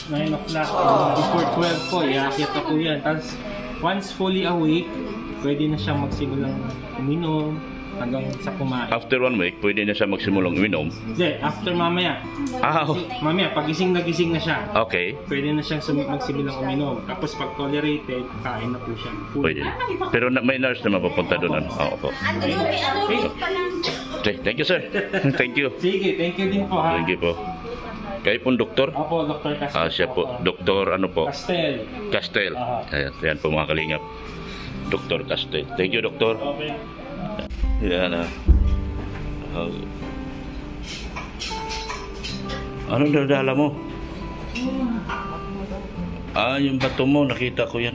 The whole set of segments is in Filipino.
9 o'clock. Before 12 po, iaakit na po yan. Tapos, once fully awake, pwede na siyang magsimulang uminom hanggang sa kumain. After 1 week, pwede na siya magsimulang uminom? Hindi, after mamaya. Ah, Mamaya, pag gising na siya, okay. pwede na siyang magsimulang uminom. Tapos pag tolerated, kain na po siya. Full. Pwede. Pero may nurse na mapapunta doon. Oo po. Okay, thank you sir. Thank you. Sige, thank you din po ha. Thank you po. Kayo pong doktor? Opo, Dr. Castel. Siya po. Doktor ano po? Castel. Castel. Aha. Ayan po mga kalingap. Doktor Castel. Thank you, doktor. Okay. Yan ano dala mo? Yung bato mo, nakita ko yan.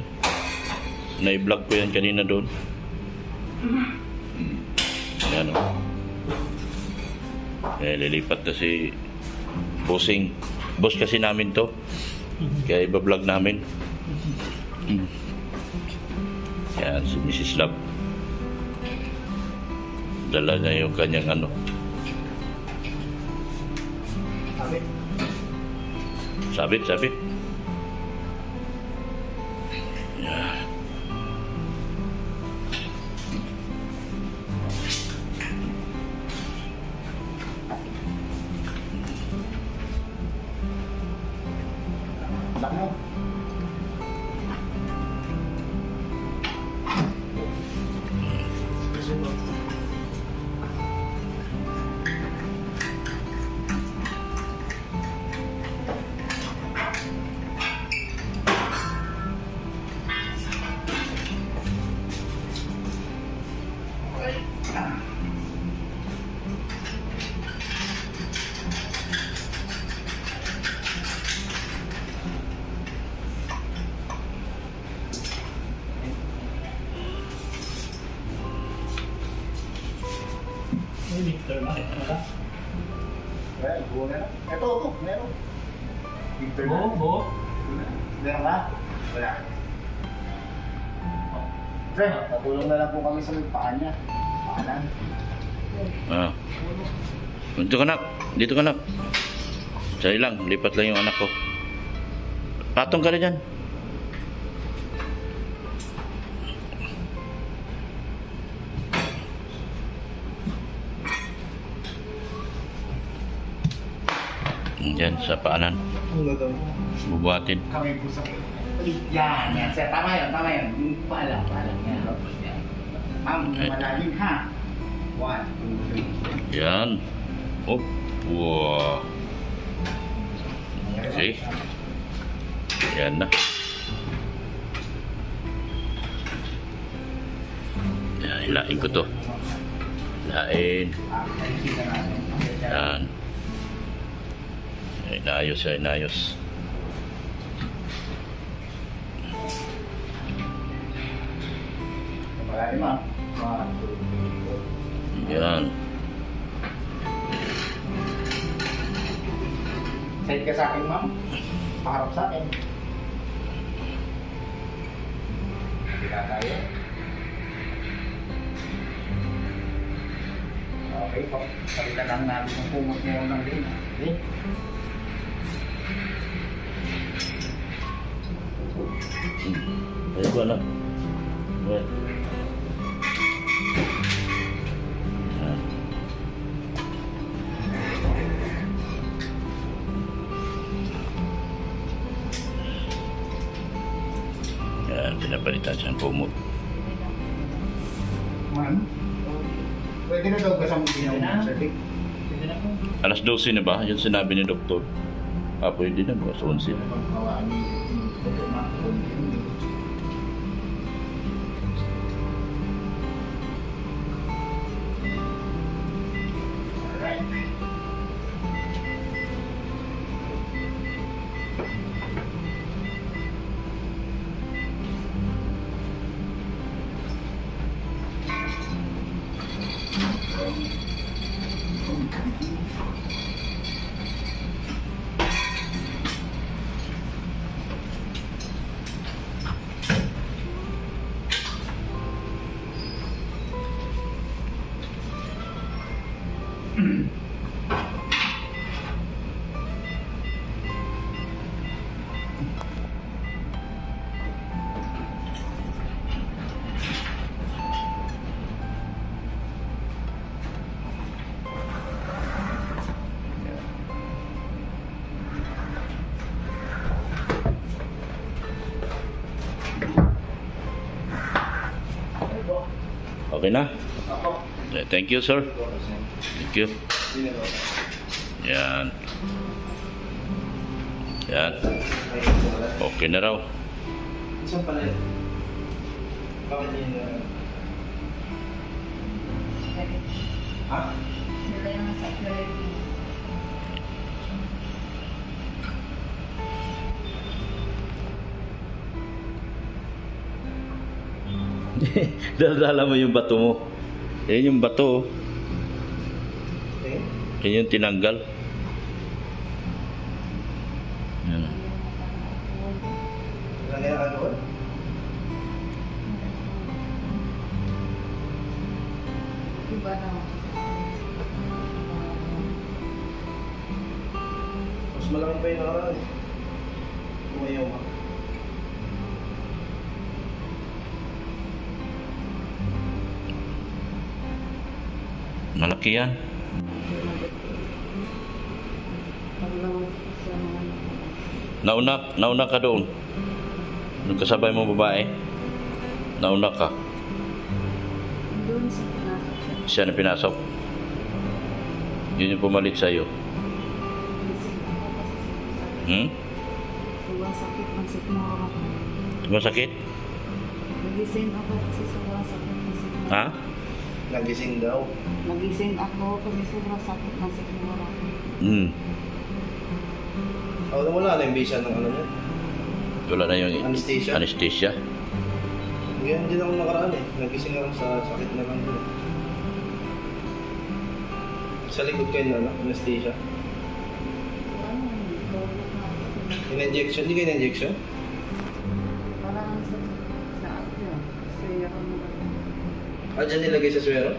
Na-vlog ko yan kanina doon. Yan o. Lilipat na si Bossing. Boss kasi namin to. Kaya iba-vlog namin. Yan, si Mrs. Love. Dala niya yung kanyang ano. Sabit. Yan. Victor, bakit ano ka? Ito, meron. Victor na. Bo? Meron ka? Wala. Sir, patulong na lang po kami sa may paa niya. Paanan. Dito ka nak. Sa'yo lang, lipat lang yung anak ko. Patong ka na dyan. Diyan sa paanan. Ang gagawin. Bubuhatin. Kami po sa... Yan. Sir, tama yun. Yung paalam yan. Ma'am, malalim ha. 1, 2, 3. Yan. Oh. Wow. Okay. Yan na. Yan, hilain ko to. Hilain. Yan. Inayos. Malalim ha. 1, 2, 3. Yan. Side ka sa akin, ma'am. Paharap sa akin. Bila tayo. Okay po. Palitan lang natin ang kumot mo ng din. Okay? Ayan ko anak. Ayan. Yan, pinapalitan siyang kumot. Ma'am? Pwede na daw kasama ginawa mo, sir Dick? Pwede na po. Alas 12 na ba? Yun sinabi ni doktor. Pwede na ba? 11. Pagkawaan ni Dr. Marco. Alright. Okay na? Yeah, thank you, sir. Thank you. Yan. Yan. Okay na raw. Saan pala yun? Bakit yun? Ha? Sila yung nasa security. Dala mo yung bato mo. Yan yung bato. Eh? Yan yung tinanggal. Yan. Lagay na doon? Iba na. Mas malaki pa yung nakaraan eh. Umayaw ka. Malaki yan. Nauna ka doon. Nung kasabay mo babae. Nauna ka. Doon sa pinasok siya. Siya na pinasok. Yun yung pumalit sa'yo. Hmm? Sobrang sakit ng sikmura. Masakit? Nagising ako kasi sobrang sakit ng sikmura. Ha? Nagising daw. Nagising ako kasi sobrang sakit ng sikmura. Hmm. Ako na wala na yung visa ng ano niya. Wala na yung Anesthesia? anesthesia. Ganyan din ako nakaraan eh. Nagising ako sa sakit na lang doon. Sa likod kayo na, anesthesia. In-injection? Hindi kayo in-injection? Parang sa akin. Sa'yo mo. Ah, dyan nilagay sa swero?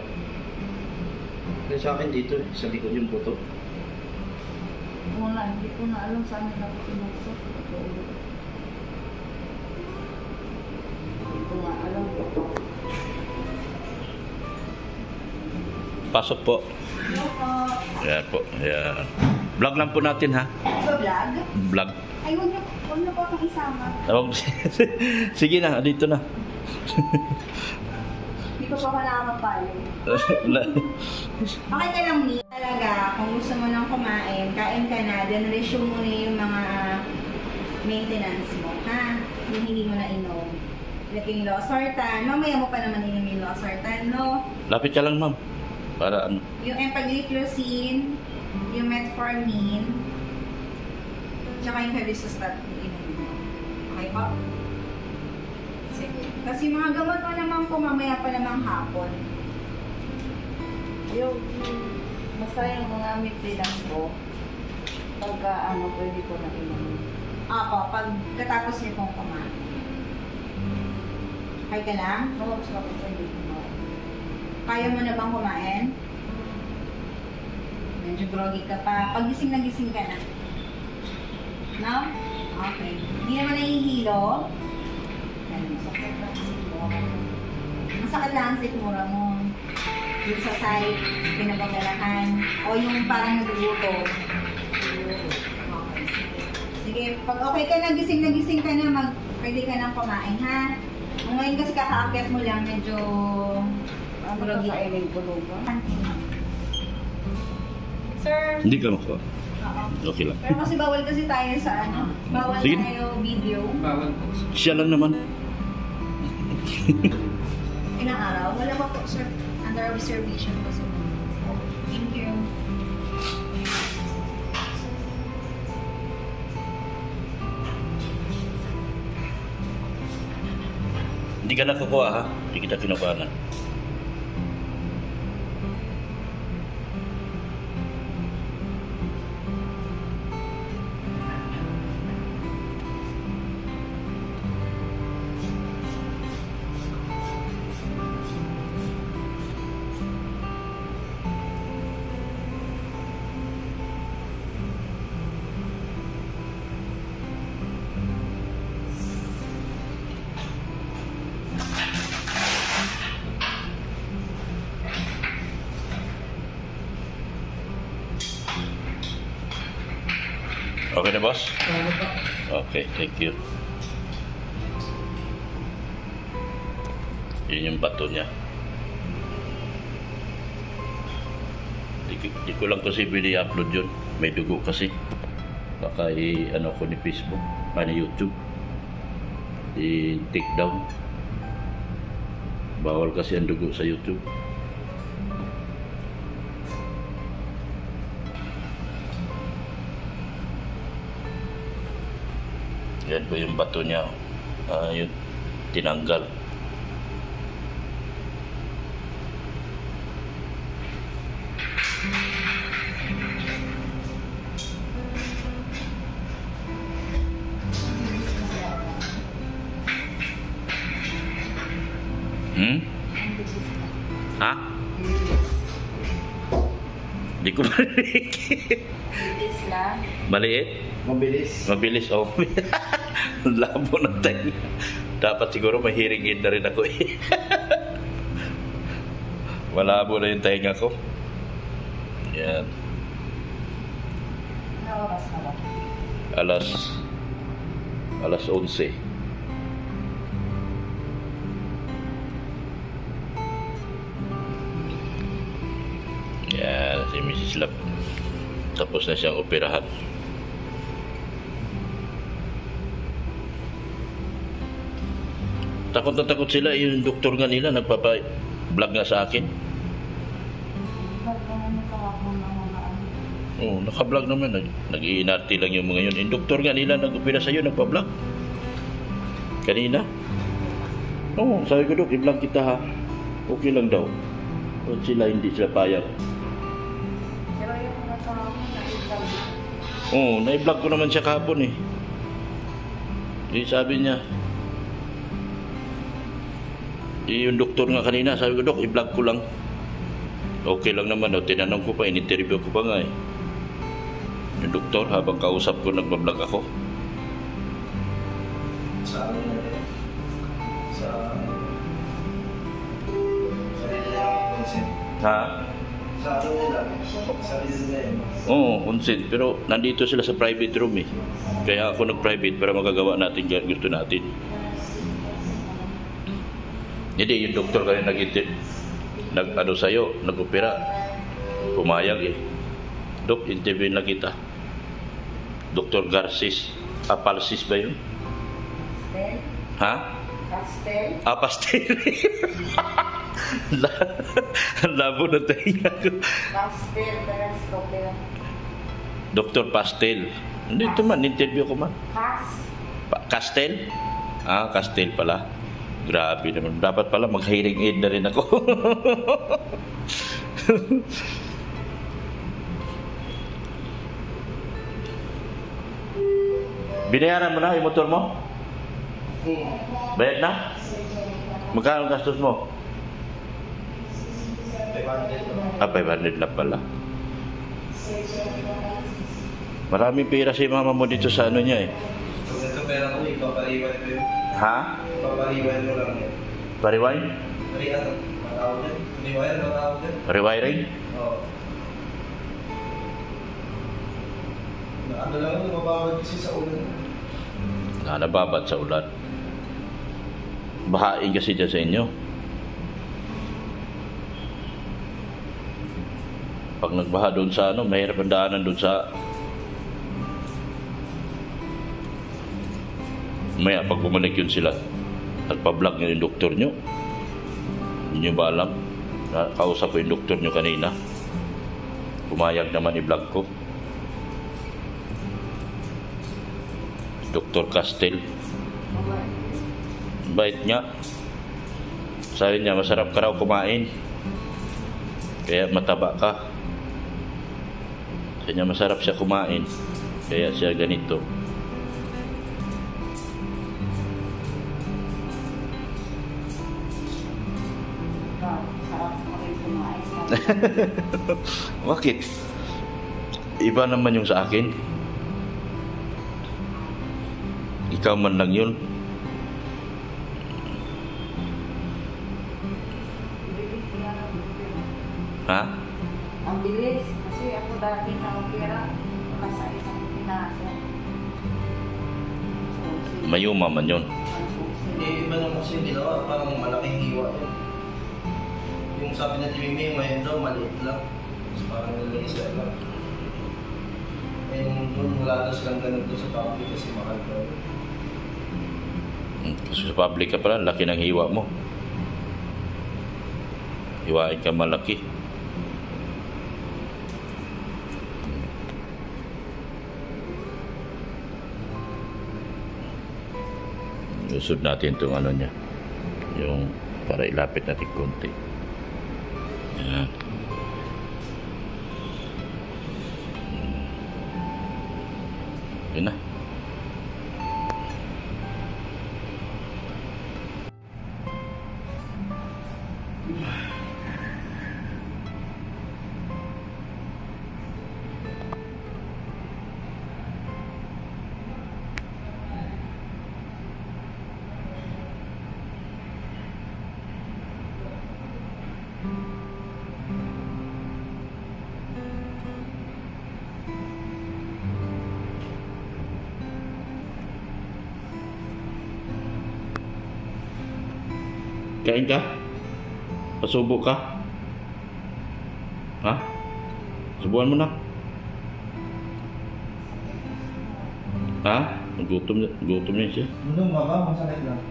Yung sa akin dito eh. Sa likod yung buto. Wala, hindi ko na alam saan nila ko pinasok. Hindi ko nga alam. Pasok po. Hello po. Yan po. Yan. Vlog lang po natin ha. Sa vlog? Vlog. Ay, huwag niyo po akong isama. Tawag. Sige na, dito na. Hindi ko pa ako nakakapalo. Okay ka lang, Mi. Talaga, kung gusto mo nang kumain, kain ka na, then resume mo na yung mga maintenance mo, ha? Yung hindi mo na inom. Like yung losartan. Mamaya mo pa naman inom yung losartan, no? Lapit ka lang, ma'am. Para ano. Yung empagliflozin, yung metformin, tsaka yung fevisostat inom mo. Okay po? Sige. Kasi mga gamot mo naman po mamaya pa namang hapon. Yung, basta yung mga maintenance ko, pagka ano, pwede ko na inom. Apo, pagkatapos niyo pong kumain. Okay ka lang? Oo, gusto ko pwede kumain. Kaya mo na bang kumain? Medyo groggy ka pa. Pag gising na gising ka na. No? Okay. Hindi naman nahihilo. Masakit lang ang sikmura. Masakit lang ang sikmura mo. Yung sa side, pinabagalahan. O yung parang nagugutom. Okay. Sige, pag okay ka na, gising ka na, pwede ka nang kumain, ha? Kung ngayon kasi kakaakyat mo lang, medyo groggy. Sir, Hindi ka makuha. oo. Okay lang. Pero kasi bawal kasi tayo sa ano, bawal Sige. tayo video. Bawal po. Siya lang naman. Ilang araw? Wala pa po, sir. Under observation po sa Thank you. Hindi ka nakukuha ha. Hindi kita kinukuha na. boss? Okay, thank you. Yun yung bato niya. Di ko lang kasi bini-upload yun. May dugo kasi. Baka ano ko ni Facebook, ni YouTube. I-take down. Bawal kasi ang dugo sa YouTube. Yan po yung bato niya. Yun, tinanggal. Ha? Di ko marinig. Bilis lang. Maliit? Mabilis. Mabilis, oh. Labo ng tayo. Dapat siguro may hearing aid na rin ako eh. Malabo na yung tainga ko. Yan. Ano oras na ba? Alas 11. Yan, si Mrs. Lab. Tapos na siyang operahan. Takot na takot sila. Yung doktor nga nila nagpapa-vlog nga sa akin. Oo, naka-vlog naman. Nag-iinarte lang yung mga yun. Yung doktor nga nila nag-opera sa'yo, nagpa-vlog. Kanina. Oo, sabi ko, Dok, i-vlog kita ha. Okay lang daw. O sila, hindi sila payag. Pero yung nagkakaroon na i-vlog. Oo, na-vlog ko naman siya kahapon eh. Sabi niya, yung doktor nga kanina, sabi ko, Dok, i-vlog ko lang. Okay lang naman daw. Tinanong ko pa, in-interview ko pa nga eh. Yung doktor, habang kausap ko, nagbablog ako. Sa ano na rin? Sa nila consent. Ha? Sa ano nila? Sa nila yun. Oo, consent. Pero nandito sila sa private room eh. Kaya ako nag-private para magagawa natin kaya gusto natin. Hindi, yung doktor kanina nag-ano sa'yo, nag-opera. Pumayag eh. Dok, interview na kita. Dr. Garcis. Palsis ba yun? Pastel? Ha? Pastel? Pastel. Labo na tayo ko. Pastel, teraz problema. Dr. Pastel. Hindi ito man, interview ko man. Castel? Castel pala. Grabe naman. Dapat pala mag-hearing aid na rin ako. Binayaran mo na yung motor mo? Bayad na? Magkano gastos mo? 500 lang pala. Maraming pera si mama mo dito sa ano niya eh. Kung ito pera ko, ipapariwan ko yun. Ha? Ipapariwan mo lang yun. Pariwine? Matawag yan. Rewired, matawag yan. Rewiring? Oo. Ano lang, mababad kasi sa ulan. Nababad sa ulan. Bahain kasi dyan sa inyo. Pag nagbaha doon sa ano, mahirap ang daanan doon sa... Maya, pag bumalik yun sila, nagpa-vlog nyo yung doktor nyo. Hindi nyo ba alam? Kausap ko yung doktor nyo kanina. Pumayag naman i-vlog ko. Dr. Castel. Bait niya. Sabi niya, masarap ka raw kumain. Kaya mataba ka. Sabi niya, masarap siya kumain. Kaya siya ganito. Sarap mo rin kumain. Bakit? Iba naman yung sa akin. Ikaw man lang yun. Ha? Ang bilis. Kasi ako dati na opera. Nasa isang pinaso. mayuma man yun. Eh, iba nung kasi ginawa, parang malaking hiwa yun. Yung sabi na Mimi, ngayon daw, maliit lang. Tapos parang nalaisa lang. Eh, yung wala daw silang ganun doon sa public kasi mahal daw. Sa public ka pala, laki ng hiwa mo. Hiwain ka malaki. Usod natin itong ano niya. Yung para ilapit natin konti. Yan. Yun na. Kain ka? Pasubo ka? Ha? Subuan mo na. Ha? Gutom niya siya. Ano ba ba? Masakit lang.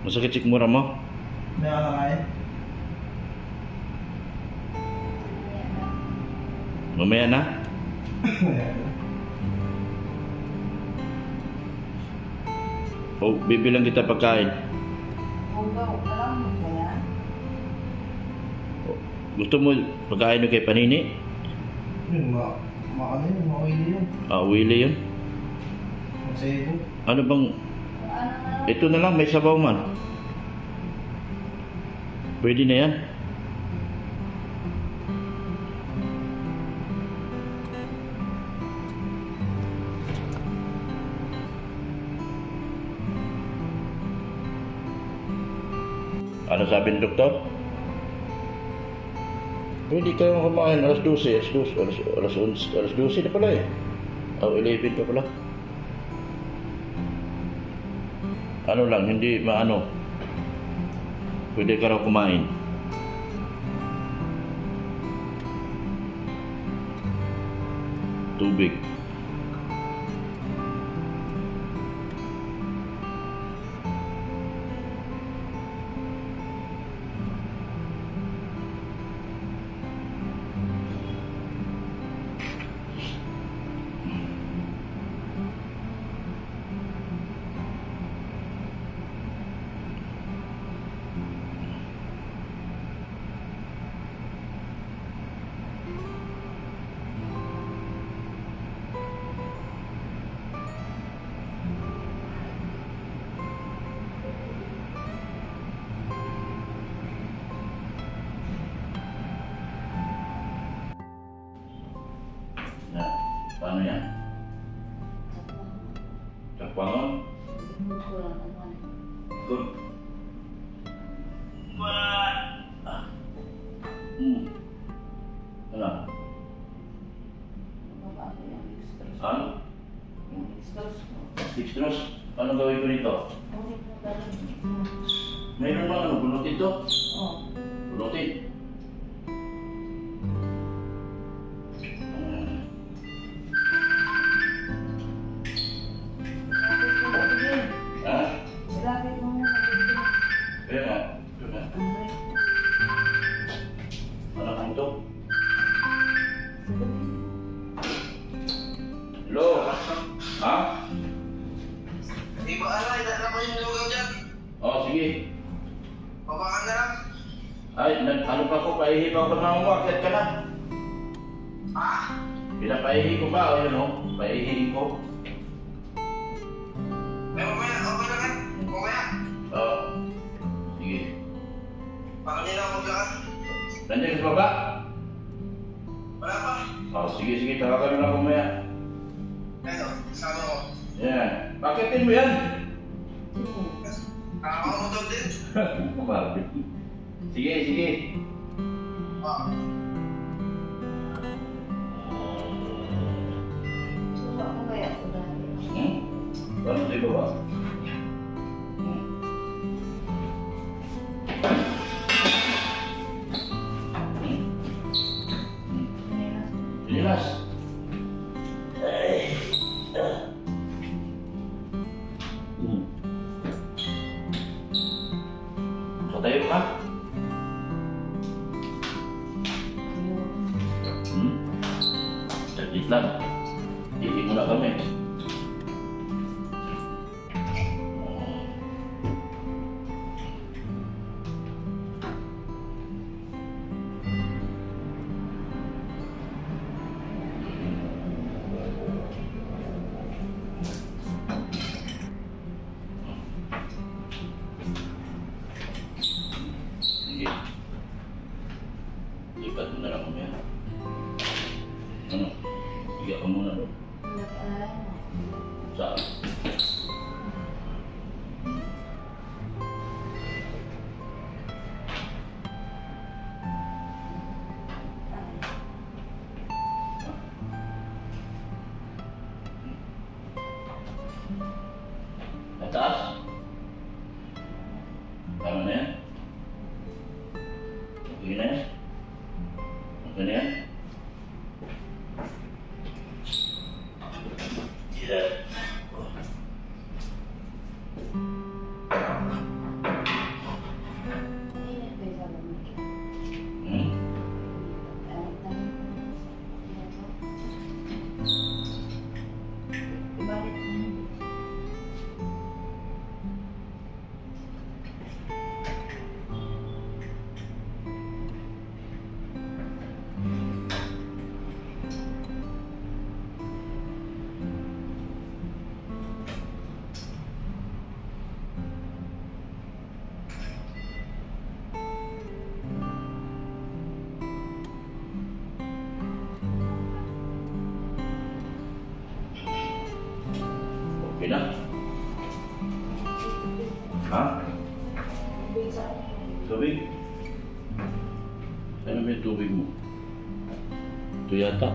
Masakit sikmura mo? May alakain? Mamaya na? O, bibilang kita pagkain. Alam mo ba yan? Gusto mo pagkain mo kay Panini? Yun, ano yun, mawili yun. Willy yun. Masebo. Ano bang... Ito na lang, may sabaw man. Pwede na yan. Ano sabi ng doktor? Pwede kayong kumain alas 12 na pala eh. 11 ka pala. Ano lang, hindi maano. Pwede ka raw kumain. Tubig. Paano yan? Cakwangon? Good. Ano? Ano? Dextrose? Ano gawin ko dito? Mayroon bang ano? Bulutin to? Bulutin. Hello? Ha? Di ba alay, dala mo yung lugaw dyan? Sige. Pabakan na lang. Ay, ano pa ko? Paihi pa ako ng wakit ka na. Ha? Pinapaihi ko ba? O yun o? Paihiin ko. May mamaya, okay lang yan. Mamaya. Sige. Baka nila ako dyan. Nandiyan ka sa baba? Wala pa. Sige. Tawagan mo na kumaya. Eto, kasama ko. Yan. Pakitin mo yan. Nakakamotor din. Barbie. Sige. Suka mo kaya ko dahil. Ay, baba. Lilas. So tayo ka? Saglit lang. Hindi mo na kami. Sige. Lipat mo na lang kami. Ano? Higa ka muna doon. Saan? Atas? Tama na yan? Okay na yan? Okay na yan? Yeah. Okay na? Ha? Tubig? Ano ba yung tubig mo? Ito yata.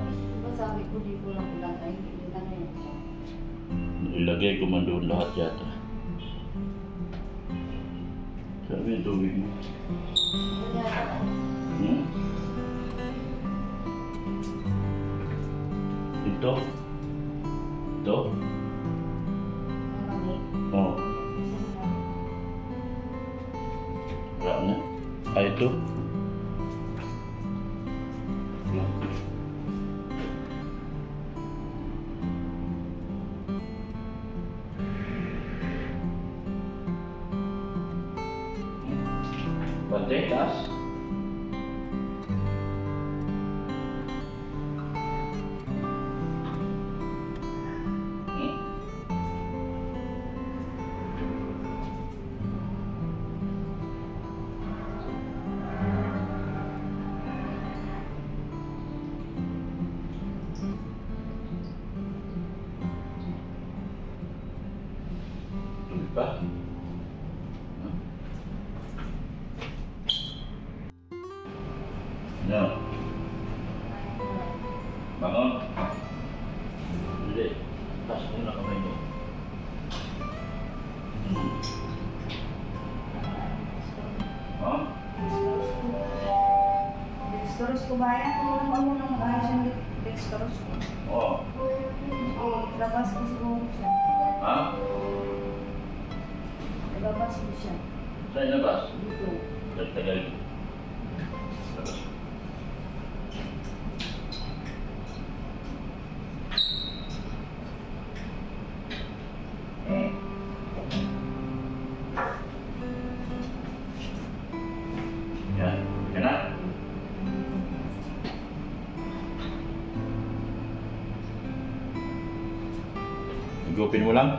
Sabi ko, di ko lang ilagay. Ilagay ito. Ilagay ko man doon lahat yata. Sabi yung tubig mo. Hmm? Ito? Ito? Oo. Wala na. Ah, ito? Wala. Bante, taas? Pa? No. Bangun. Hindi. Tas muna kamay mo. Ha? Dextrose ko ba yan? Kung ano nang ayos yung dextrose ko. Oo. Labas ko siguro siya. Ha? Labas ko siya. Saan labas? Dito. Tagal. Labas. Yan. Kena? Igupin mo lang.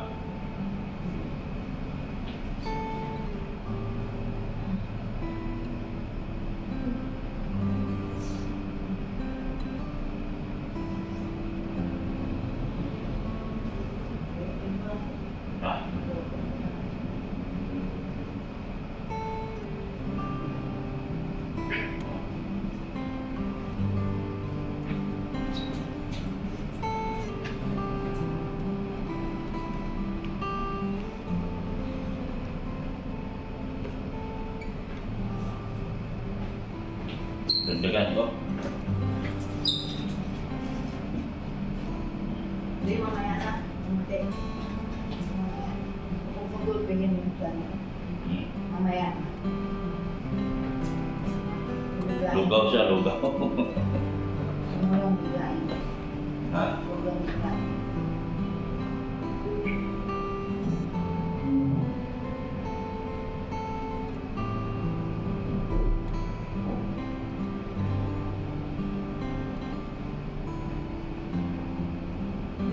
Ah. Dagdagan ko. Hindi, mamaya na. Hindi. Pupugulpingin mo dyan. Mamaya na. Lugaw siya, lugaw. Ano yung bigayin? Ha? Huwag ang bigayin.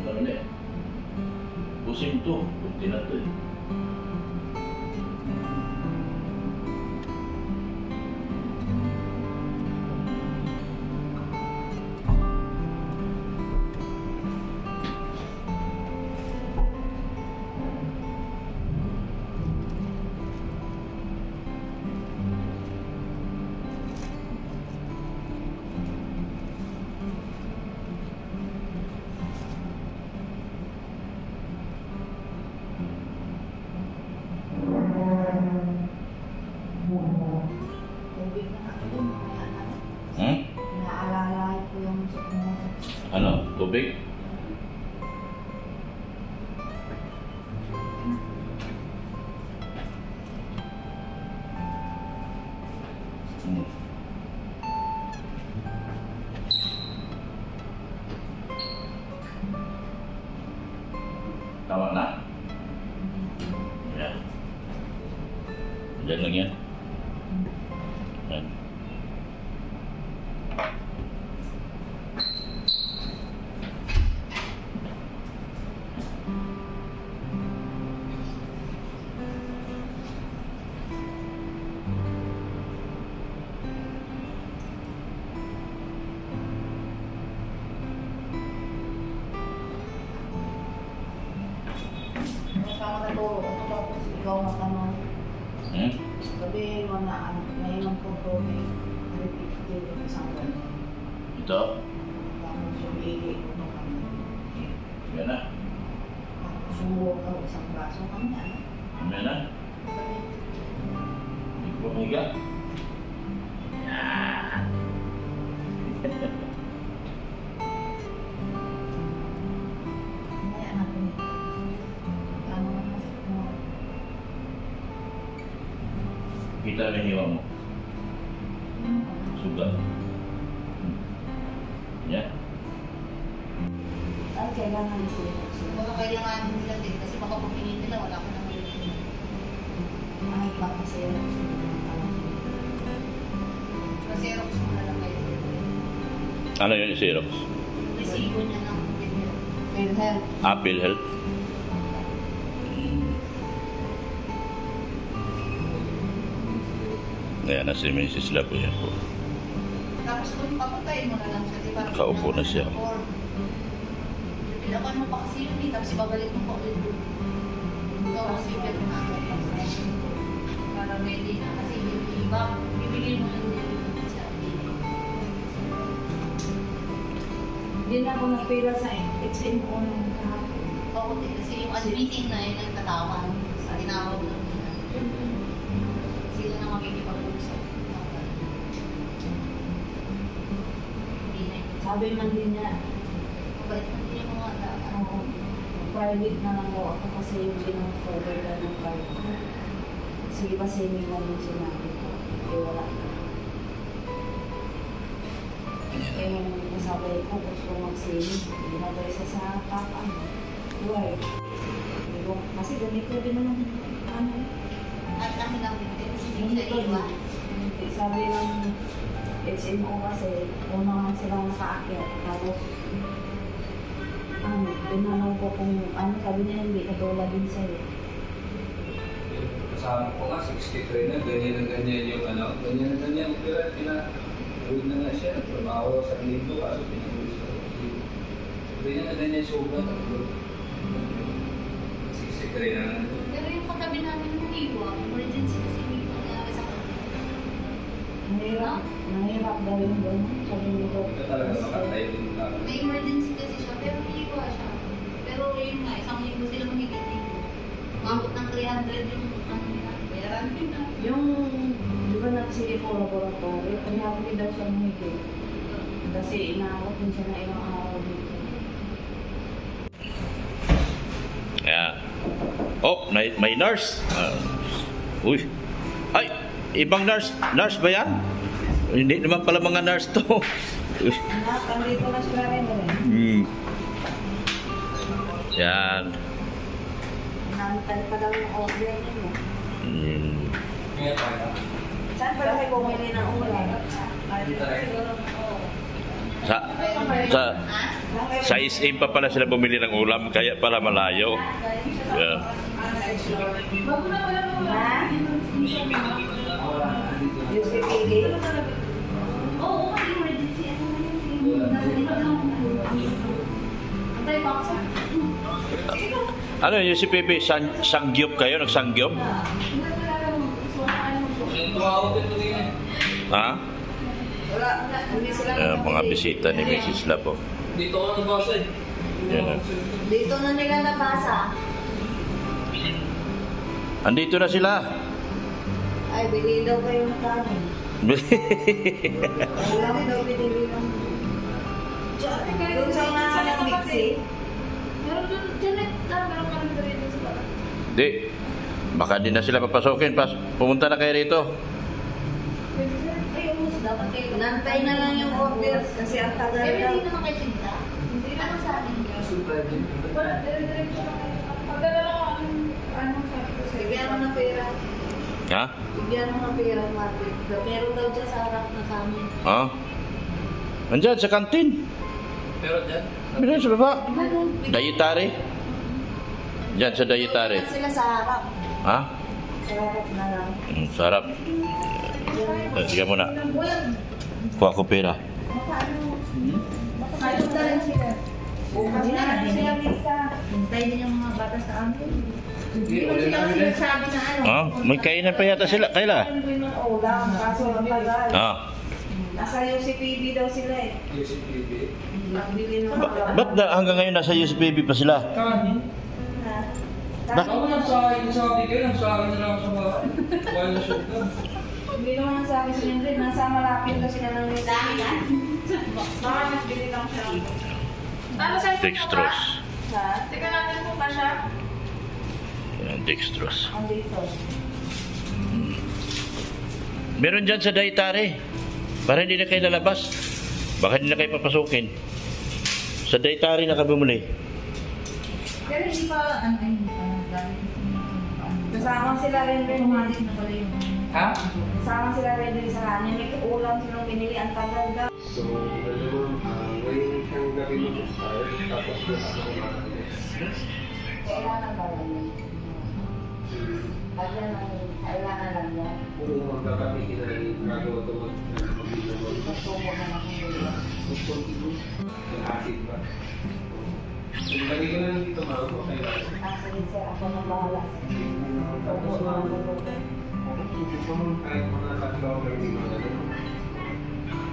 Ano na eh? Pusing to. Kunti na to eh. Tubig na ako dun, mamaya na. Hmm? Naalala ko yung Ano? Tubig? Hmm. Tama na? Yan. Diyan lang yan. Yan. Nakakaturo ko tapos ikaw matanong. Hmm? Sabihin mo na ngayon ko tubig. Repeat yung isang ganyan. Ito? Tapos yung ili ko na kami. Yan na. Tapos yung wogaw isang braso kami. Ano? Yan na. Hindi ko mahiga. Yan. Mamaya natin. Ano man mas mo. Kita na hiwa mo. Sugat. Yan. Ay, kailangan sila. Baka kailangan nila din kasi baka pumingin nila wala ko nang Ay, baka sila. Xerox mo na lang kayo. Ano yun yung Xerox? Resibo niya ng PhilHealth. Apple Health. Ayan na si Mrs. Labo yan po. Tapos kung papatayin mo na lang siya, di ba? Kaupo na siya. Pilakan mo pa kasi yun eh, tapos ibabalik mo pa ulit doon. Ikaw ang sipir mo na agad. Para ready na. Kasi yung iba, bibigyan mo lang din sa Hindi na ako nagpira sa HMO nung kahapon. Oo, kasi yung admitting na yun nagtatawan sa tinawag lang nila. Sila na makikipag-usap. Hindi na yun. Sabi man din niya, Mabait man din yung mga daan. private na lang daw ako kasi yung pinang-cover na ng card ko. Sige ba semi lang yung sinabi ko. Eh wala na. Eh yung sabi ko gusto mag-semi. Hindi na tayo sa papa. Why? Kasi ganito din naman. Ano? At ano lang din, Hindi hindi ko siya iba. sabi ng HMO kasi unahan silang nakaakyat. Tapos tinanong ko kung ano, sabi niya hindi katulad din sa'yo. Kasama ko nga, 63 na, ganyan yung ano, ganyan na ganyan, pinag-uwid na nga siya, trabaho sa linggo, kaso pinag-uwid sa linggo. Ganyan na ganyan yung sugat, 63 na. Pero yung katabi namin ng iwa, emergency kasi may nangyari sa kanya. Nahirap daw yung gano'n. Sabi ni Doc. Ito talaga makatayo din lang. May emergency kasi siya, pero iwa siya. Pero yun nga, isang linggo sila mahigit-linggo. Umabot ng 300 yung ano nila, bayaran din na. Yung, di ba ba na kasi po laboratory? Kaya hindi daw siya humigil. Kasi inaawat din siya na ilang araw dito. Ayan. Oh, may nurse. Uy. Ay, ibang nurse. Nurse ba yan? Hindi naman pala mga nurse to. Nandito na sila rin. Yan. Nantay pa daw yung order niyo. Saan pa kayo bumili ng ulam? Sa SM pa pala sila bumili ng ulam, kaya pala malayo. Yeah. Ha? Yung si Pili? Oo, emergency. Antay pa ako. Ano yung si Pepe, sangyup kayo? Nagsangyup? Ha? Wala. Hindi sila Mga bisita ni Mrs. Labo. Dito ako nabasa eh. Yan. Dito na nila nabasa. Andito na sila. Ay, bili daw kayo ng kanin. Ulam daw binili ng... Doon sa mga nag-mixi. Meron doon, Janet, meron kami dito sa baba. Di. Baka di na sila papasokin. Pumunta na kayo rito. Ay, umus, dapat kayo. Nantay na lang yung order kasi ang tagal Eh, daw. hindi naman kayo sinta. Hindi naman sa akin. Wala, dire-diretso lang kayo. Pagdala lang ako, anong sabi ko sa'yo? Bigyan mo ng pera. Ha? Bigyan mo ng pera, Martin. Meron daw dyan sa harap na kami. Ha? Andyan sa kantin. Pero dyan, Bilang sa baba. Dietary. Diyan sa dietary. Doon sila sa harap. Ha? Sa harap na lang. Sarap. Sige muna. Kuha ko pera. Ayun na lang sila. Bukas na lang sila, Lisa. Hintay din yung mga bata sa amin. Hindi man sila kasi nagsabi na ano. Ha? May kainan pa yata sila. Kaila? Ulam, kaso ang tagal. Ha? Nasa UCPB daw sila eh. Nagbili ng ulam. Ba't hanggang ngayon nasa USBB pa sila? kanin. Ha? Ako nagsabi kayo, nagsabi na lang sa mga wala sugar. Hindi naman sa akin sila rin. Nasa malapit daw sila ng dami na. Baka nagbili lang siya. Ano sa Dextrose. Ha? Tika natin po ba siya? Yan, dextrose. Andito. Meron dyan sa dietary. Para hindi na kayo lalabas. Baka hindi na kayo papasukin. Sa dietary na ka bumuli. Pero hindi pa, hindi pa, galing. Kasama sila rin Pumalit na pala yung... Ha? Kasama sila rin sa kanya. May ulam silang binili. Ang tagal daw. So, ngayon kang gawin mo start, tapos Kailangan ba lang yun? Kailangan lang yan. kung magkakapikin na rin, gagawa ito Pagsumo na lang kung dito. acid ba? Kung lagi ko na lang dito ma'am, okay lang. Nasa din sir, ako na bahala. Tapos ma'am, kahit mga tatlo lang din mga ganun.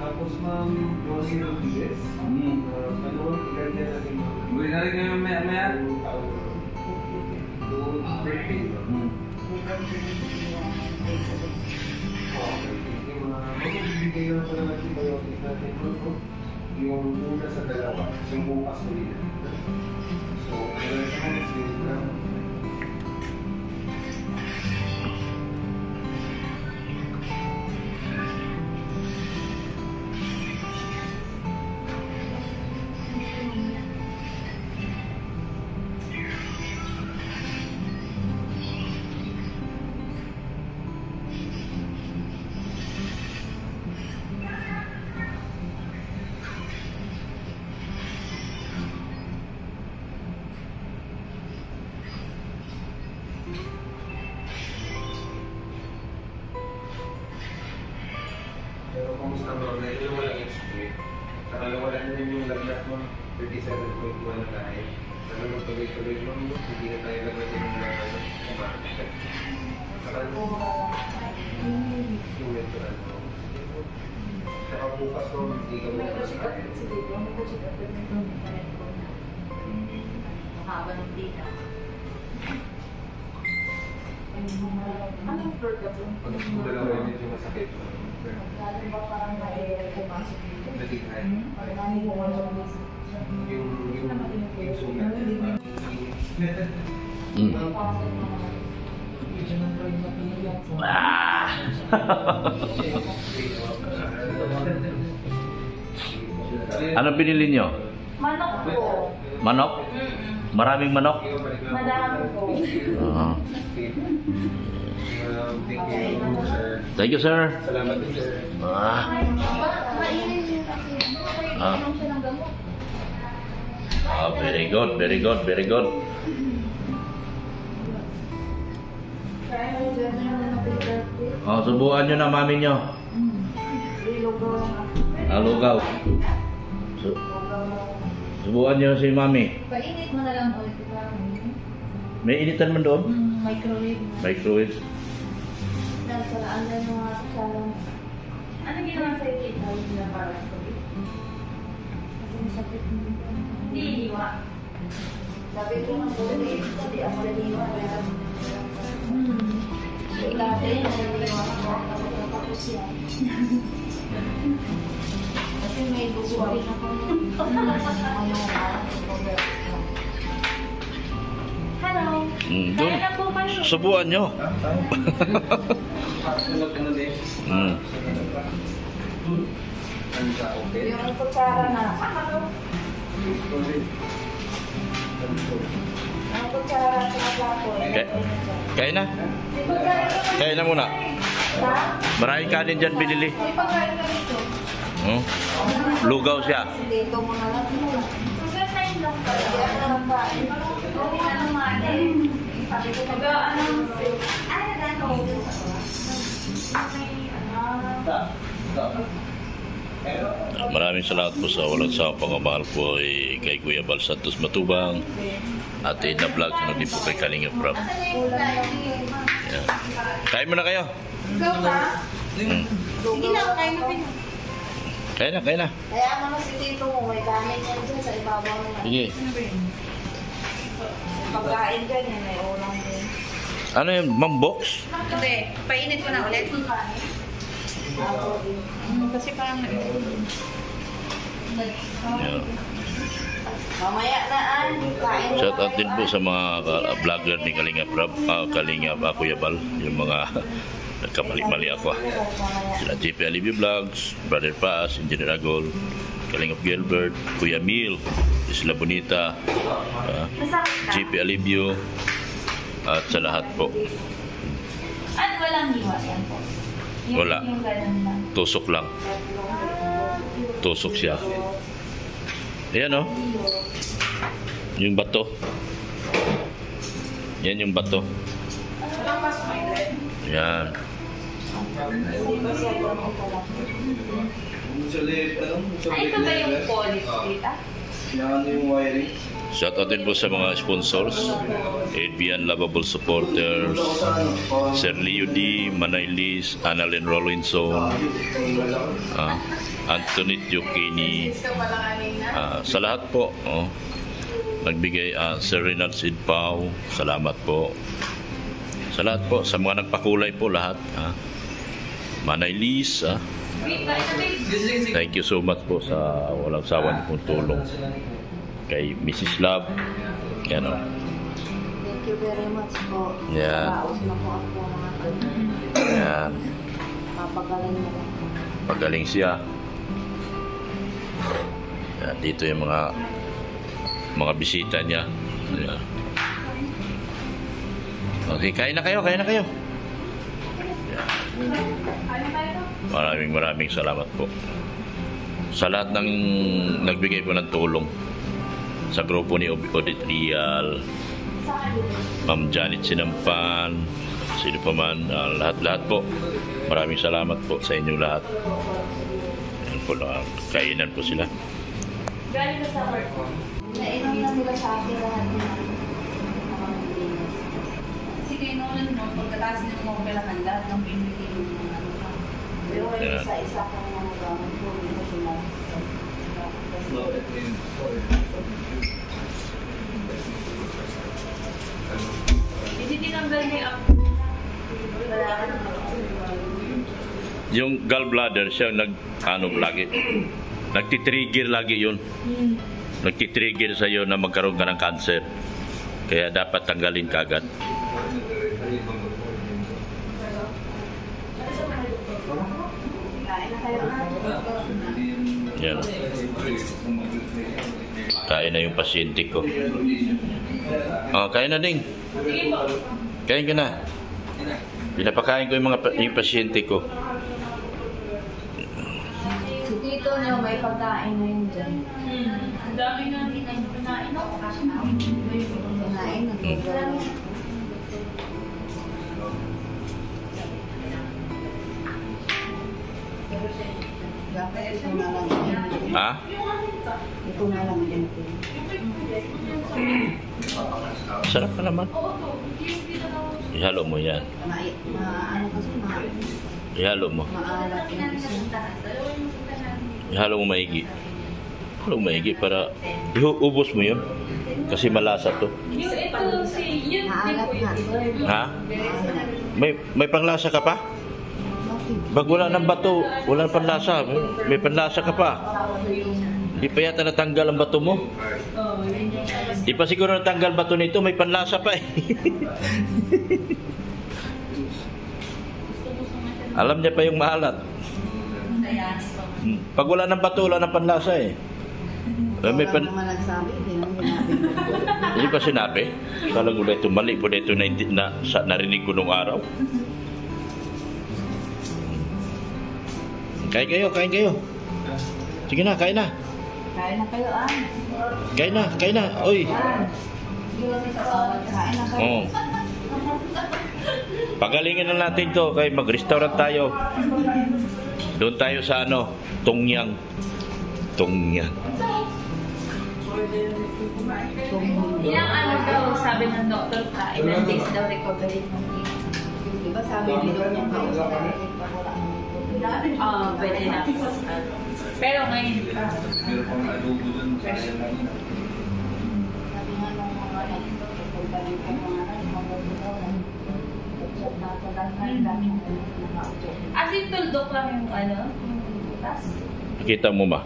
Tapos ma'am, mga sinubis, ano, ilan yan natin ma'am? Buwi na rin kayo maya. 230. Magbibigay lang po ng antibiotic natin yung una sa dalawa, yung bukas ulit. So, meron sa mga sila. Pero kumusta mo? Medyo walang expect. Saka wala na rin yung lagnat mo. 37.1 na tayo. Sana magtuloy-tuloy mo. Hindi na tayo lagnatin ng kumakit. Saka yung mentoran mo. Saka bukas mo, hindi ka mo nakakain. Mahaba ng dita. Anong floor ka po? Pag dalawa medyo masakit. Galing ba parang may pumasok dito? Natighay. Marami pumasok dito. Yung sugat. Ano binili nyo? Manok po. Manok? Maraming manok? Madami po. Ah. Thank you, sir. Thank you, sir. Salamat din, sir. Ah. Ah, very good, very good, very good. Oh, subukan nyo na mami nyo. Alugaw. Subukan nyo si mami. Painit mo na lang ulit. May initan man doon? Microwave. Microwave. Nasa andan mo nga sa salon. Ano ginawa sa'yo kita? Hindi na para sa COVID? Kasi masakit mo dito. Hindi iniwa. Sabi ko nga po, hindi ako naniwa. Dati, naniwa ako. Tapos yan. Kasi may busuin ako. Hello. Doon. Kaya na po kayo. Subukan nyo. Yung kutsara na. Ang kutsara sa plato. Kaya na. Kaya na muna. Maraming kanin dyan binili. May pagkain ka dito. Lugaw siya. Dito mo na lang. Pagkain lang pa. Pagkain lang pa. Ano mali? Sabi ko, anong ano gano'n? Maraming salamat po sa walang sa pagmamahal po kay Kuya Bal Santos Matubang at Edna Vlog, ano din po kay Kalinga Prab. Yan. Kain mo na kayo. Ikaw ba? Sige lang, kain na pinag. Kaya na, kaya na. Kaya mo na si Tito mo, may kanin yan dyan sa ibabaw na. Sige. Pagkain ka niya, may ulam din. Ano yung mambox? Hindi, painit ko na ulit. Kasi parang Yan. mamaya na kain na Shout out tayo, din po sa mga vlogger ni Kalinga Prab, Kalinga Kuya Bal, yung mga nagkamali-mali ako. Sila JP Alivio Vlogs, Brother Paz, Engineer Agol, Kalingap Gilbert, Kuya Mil, Isla Bonita, JP Alivio, at sa lahat po. At walang hiwa yan po. Wala. Yung ganun lang. Tusok lang. Tusok siya. Ayan o. Yung bato. Yan yung bato. Yan. Ay, ito ba yung polish data? Ano yung wiring? Shout out din po sa mga sponsors. Advian Lovable Supporters, Sir Leo D, Manay Liz, Annalyn Rollinson, Anthony Tiokini, sa lahat po. Nagbigay Sir Renal Sidpao, salamat po. Sa lahat po, sa mga nagpakulay po lahat. Manay Liz, thank you so much po sa walang sawan pong tulong. Kay Mrs. Love, yan o. Thank you very much po. Yan. Paus na po ako mga kanya. Yan. Papagaling na lang. Pagaling siya. Yan, dito yung mga bisita niya. Yan. Okay, kain na kayo, kain na kayo. Yan. Maraming salamat po sa lahat ng nagbigay po ng tulong. Sa grupo ni Odette Rial, Ma'am Janet Sinampan, sino pa man, lahat-lahat po. Maraming salamat po sa inyong lahat. Yan po, kainan po sila. Galing na sa work ko. Nainom na nila sa akin lahat ng sige, noon mo, pagkatapos nila mo kailangan lahat ng pinili mo ng ano ka. Pero isa-isa kang mga gamit ko, hindi sila. Hindi tinanggal niya ako. Yung gallbladder siya ano lagi. Nagtitrigger lagi yun. Nagtitrigger sa iyo na magkaroon ka ng cancer. Kaya dapat tanggalin kagad. Yan. Kain na yung pasyente ko. Oh, kain na ding. Kain ka na. Pinapakain ko yung pasyente ko. Si Tito niyo, may pagkain na yun dyan. Ang dami na kinain ako. Kinain, nag-ugalan. Dapat ito na lang. Ha? Ito na lang din. Sarap ka naman. Ihalo mo yan. Ano kasi, Ihalo mo. maalat yung isa. Ihalo mo maigi. Ihalo mo maigi para ubos mo yun. Kasi malasa to. Yung ito, yun Maalat din na. po yun. Ha? Maalat. May panglasa ka pa? Pag wala ng bato, wala ng panlasa. May panlasa ka pa. Di pa yata natanggal ang bato mo. Di pa siguro natanggal bato nito, may panlasa pa eh. Alam niya pa yung maalat. Pag wala ng bato, wala ng panlasa eh. May Wala naman nagsabi, hindi naman sinabi. Hindi pa sinabi. Kala ko dito, mali po dito na narinig ko nung araw. Kain kayo. Sige na, kain na. Kain na kayo, Kain na. Oy. Kain na kayo. Oh. Pagalingin na natin to, kay mag-restaurant tayo. Doon tayo sa Tongyang. Ilang ano daw, sabi ng doktor ka, ilang days daw recovery ng Diba sabi ni Doon yung kausap na pwede na. Pero ngayon, Meron pang adobo dun sa kanina. sabi nga nung mga pagpalit ng mga as in tuldok lang yung yung butas. Kita mo ba?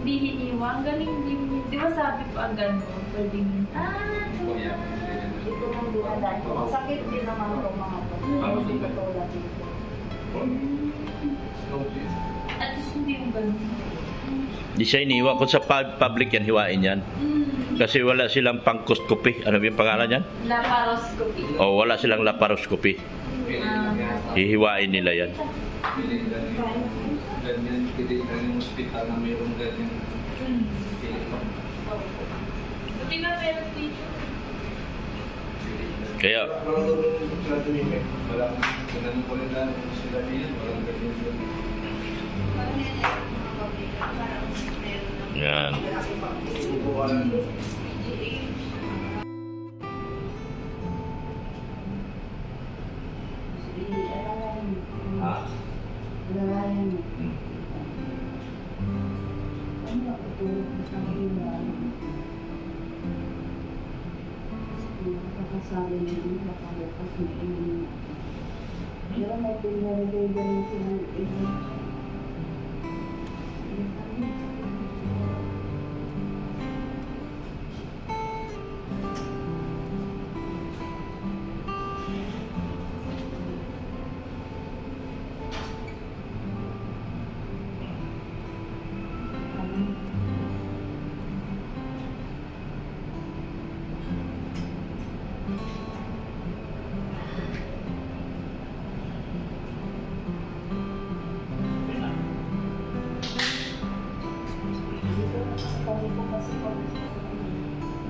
Hindi hiniwa. Ang galing din. Di ba sabi ko ang gano'n? Pwedeng, Ito nang dumadaan. Sakit din naman itong mga to. Hindi katulad dito. at least hindi yung gano'n. Di siya iniwa. Kung sa public yan, hiwain yan. Kasi wala silang pangkostopy. Ano yung pangalan yan? Laparoscopy. O wala silang laparoscopy. Hihiwain nila yan. Piling ganyan, piling na yung hospital na mayroong ganyan. Piling pa. Buti nga meron dito. Kaya, Walang ganun po rin lang sila niyan. Walang ganyan sila. yan. Lalayan mo. Ano ba tutulog mo sa iwan? Nakakasabi niya, nakabukas na iwan. Pero may pinarigay-gay silang iwan.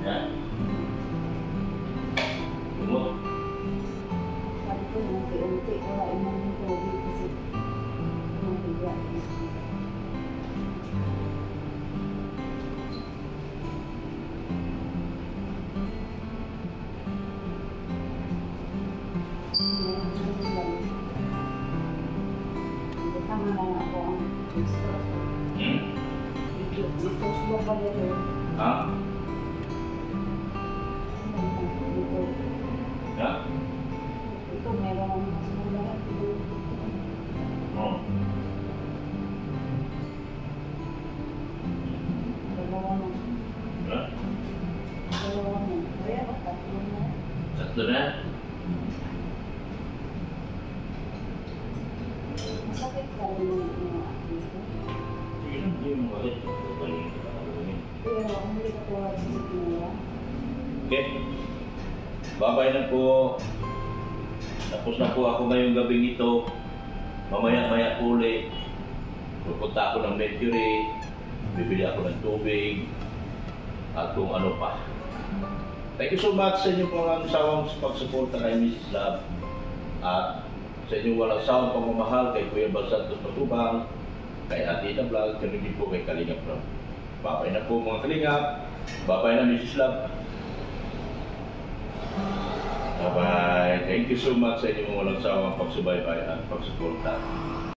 Yan. Sabi ko, unti-unti, wala naman yung COVID kasi mabigat. Tama na ako ang gusto. Ito slow pa dito. Ha? Ito. Ha? Ito, meron akong masulat. Oo. Dalawa na. Ha? Dalawa na. Kaya ba, tatlo na. Tatlo na? Masakit ka rin yung dito. Sige lang, hindi mo ulit. Babalikin kita kalungin. Pero hindi ka tulad sa sigura. Okay. Babay na po. Tapos na po ako ngayong gabing ito. Mamaya-maya po ulit. Pupunta ako ng Mercury. Bibili ako ng tubig. At kung ano pa. Thank you so much sa inyo pong sawang pagsuporta kay Mrs. Love. At sa inyong walang sawang pagmamahal kay Kuya Bal Santos Matubang, kay Ate Ina Vlog, kaya din po kay Kalingap Vlog. Babay na po mga Kalingap. Babay na Mrs. Love. Bye-bye. Thank you so much sa inyong walang sawang pagsubaybay at pagsuporta.